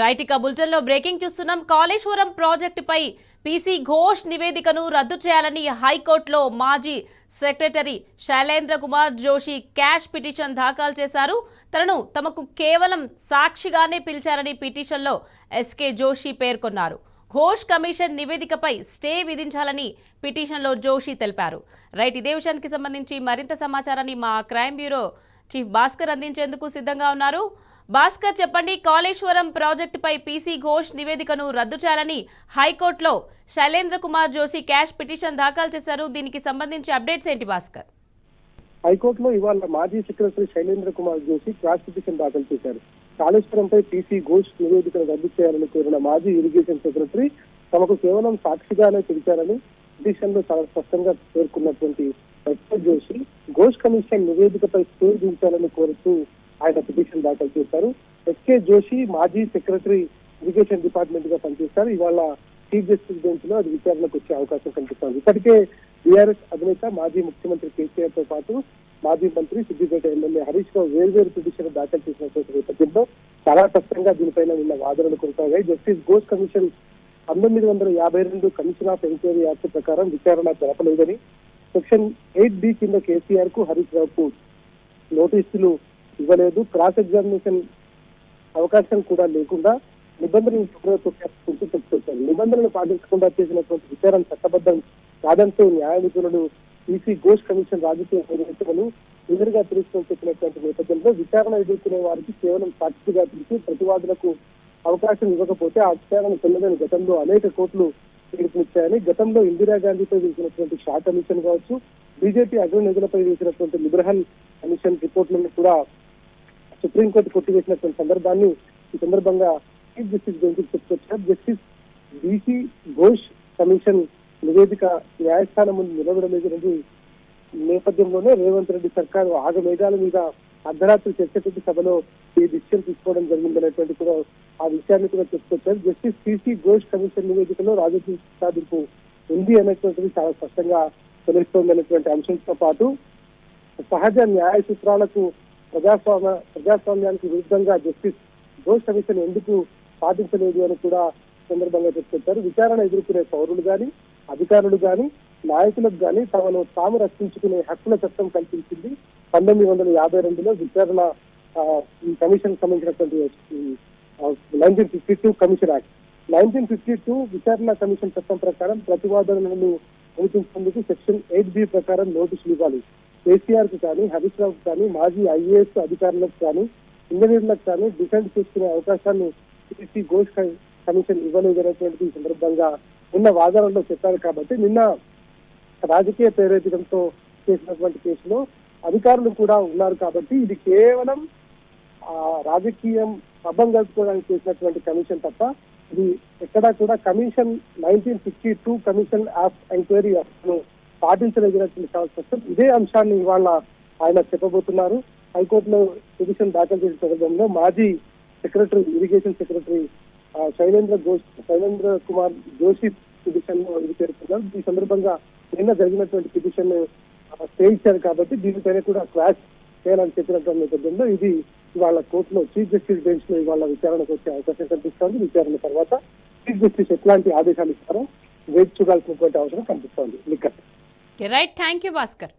Right ఇక బులెటిన్లో breaking చూస్తున్నాం. కాళేశ్వరం ప్రాజెక్టుపై పీసీ ఘోష్ నివేదికను రద్దు చేయాలని హైకోర్టులో మాజీ secretary Shailendra Kumar Joshi cash petition దాఖలు చేశారు. తమకు కేవలం సాక్షిగానే పిలిచారని పిటిషన్లో ఎస్కే జోషి పేర్కొన్నారు. ఘోష్ కమిషన్ నివేదికపై స్టే విధించాలని పిటిషన్లో జోషి తెలిపారు. రైట్, ఇదే విషయానికి సంబంధించి మరింత సమాచారాన్ని మా క్రైమ్ బ్యూరో చీఫ్ భాస్కర్ అందించేందుకు సిద్ధంగా ఉన్నారు. భాస్కర్, చెప్పండి. కాళేశ్వరం ప్రాజెక్టుపై పీసీ ఘోష్ నివేదికను రద్దు చేయాలని హైకోర్టులో శైలేంద్ర కుమార్ జోషి క్యాష్ పిటిషన్ దాఖలు చేశారు. దీనికి సంబంధించి అప్డేట్స్ ఏంటి భాస్కర్? హైకోర్టులో ఇవాళ మాజీ secretary Shailendra Kumar Joshi cash petition దాఖలు చేశారు. కాళేశ్వరంపై పీసీ ఘోష్ నివేదికను రద్దు చేయాలని కోరిన మాజీ ఇరిగేషన్ సెక్రటరీ తమకు కేవలం సాక్షిగానే పిలిచారని పిటిషన్ లో చాలా స్పష్టంగా పేర్కొన్నటువంటి ఎస్కే జోషి ఘోష్ కమిషన్ నివేదికపై స్టే విధించాలని కోరుతూ ఆయన పిటిషన్ దాఖలు చేశారు. ఎస్కే జోషి మాజీ సెక్రటరీ ఇరిగేషన్ డిపార్ట్మెంట్ గా పనిచేస్తారు. ఇవాళ చీఫ్ జస్టిస్ బెంచ్ లో అది విచారణకు వచ్చే అవకాశం కనిపిస్తోంది. ఇప్పటికే టీఆర్ఎస్ అధినేత మాజీ ముఖ్యమంత్రి కేసీఆర్ తో పాటు మాజీ మంత్రి సిద్దిపేట ఎమ్మెల్యే హరీష్ రావు వేర్వేరు పిటిషన్ దాఖలు చేసినటువంటి నేపథ్యంలో చాలా స్పష్టంగా దీనిపైన నిన్న వాదనలు కొనసాగాయి. Justice Ghosh commission 1952 commission of enquiry act ప్రకారం విచారణ జరపలేదని, సెక్షన్ 8B కింద కేసీఆర్ కు హరీష్ రావు కు నోటీసులు ఇవ్వలేదు, క్రాస్ ఎగ్జామినేషన్ అవకాశం కూడా లేకుండా నిబంధనలు చెప్పుకొచ్చారు. నిబంధనలు పాటించకుండా చేసినటువంటి విచారణ చట్టబద్ధం కాదంటూ న్యాయమూర్తులను పీసీ ఘోష్ కమిషన్ రాజకీయ నివేదికలను ఎదురుగా తెలుసుకొని చెప్పినటువంటి నేపథ్యంలో విచారణ ఎదుర్కొనే వారికి కేవలం సాక్షిగా పిలిచి ప్రతివాదులకు అవకాశం ఇవ్వకపోతే ఆ విచారణ చెల్లదని గతంలో అనేక కోర్టులు తీర్పునిచ్చాయని, గతంలో ఇందిరాగాంధీపై వేసినటువంటి షా కమిషన్ కావచ్చు, బీజేపీ అగ్రనేతలపై వేసినటువంటి లిబరల్ కమిషన్ రిపోర్టులను కూడా సుప్రీంకోర్టు కొట్టివేసినటువంటి సందర్భాన్ని ఈ సందర్భంగా చీఫ్ జస్టిస్ బెంచ్ చెప్పుకొచ్చారు. జస్టిస్ బీసీ ఘోష్ కమిషన్ నివేదిక న్యాయస్థానం ముందు నిలబడలేదని నేపథ్యంలోనే రేవంత్ రెడ్డి సర్కారు ఆగమేఘాల మీద అర్ధరాత్రి చర్చపెట్టి సభలో ఈ డిసిషన్ తీసుకోవడం జరిగిందనేటువంటి కూడా ఆ విషయాన్ని కూడా చెప్పుకొచ్చారు. జస్టిస్ పీసీ ఘోష్ కమిషన్ నివేదికలో రాజకీయ సాధింపు ఉంది అనేటువంటిది చాలా స్పష్టంగా తెలుస్తోందనేటువంటి అంశంతో పాటు సహజ న్యాయ సూత్రాలకు ప్రజాస్వామ్యానికి విరుద్ధంగా జస్టిస్ ఘోష్ కమిషన్ ఎందుకు పాటించలేదు అని కూడా సందర్భంగా చెప్పుకొచ్చారు. విచారణ ఎదుర్కొనే పౌరులు గాని, అధికారులు గాని, నాయకులకు గాని తమను తాము రక్షించుకునే హక్కుల చట్టం కల్పించింది 1952లో విచారణ ఈ కమిషన్ సంబంధించినటువంటి 1952 కమిషన్ యాక్ట్. 1952 విచారణ కమిషన్ చట్టం ప్రకారం ప్రతివాదనలను వినిపించేందుకు సెక్షన్ 8B ప్రకారం నోటీసులు ఇవ్వాలి. కేసీఆర్ కు కానీ, హరీష్ రావుకు కానీ, మాజీ ఐఏఎస్ అధికారులకు కానీ, ఇంజనీర్లకు కానీ డిఫెండ్ చేసుకునే అవకాశాన్ని పీసీ ఘోష్ కమిషన్ ఇవ్వలేదనేటువంటి సందర్భంగా నిన్న వాదనలో చెప్పారు. కాబట్టి నిన్న రాజకీయ ప్రేరేపితంతో చేసినటువంటి కేసులో అధికారులు కూడా ఉన్నారు. కాబట్టి ఇది కేవలం రాజకీయం పబ్బం గడుపుకోవడానికి చేసినటువంటి కమిషన్ తప్ప ఇది ఎక్కడా కూడా కమిషన్ 1952 కమిషన్ ఆఫ్ ఎంక్వైరీ పాటించలేదనేటువంటి చాలా స్పష్టం. ఇదే అంశాన్ని ఇవాళ ఆయన చెప్పబోతున్నారు. హైకోర్టులో పిటిషన్ దాఖలు చేసిన సందర్భంలో మాజీ secretary irrigation secretary Shailendra Kumar Joshi petition లో ఇది పేర్కొన్నారు. ఈ సందర్భంగా నిన్న జరిగినటువంటి పిటిషన్ స్టే ఇచ్చారు. కాబట్టి దీనిపైన కూడా క్లాష్ చేయాలని చెప్పినటువంటి నేపథ్యంలో ఇది ఇవాళ కోర్టులో చీఫ్ జస్టిస్ బెంచ్ లో ఇవాళ విచారణకు వచ్చే అవకాశం కనిపిస్తోంది. విచారణ తర్వాత చీఫ్ జస్టిస్ ఎట్లాంటి ఆదేశాలు ఇస్తారో వేచి చూడాల్సినటువంటి అవసరం కనిపిస్తోంది. Right, thank you Bhaskar.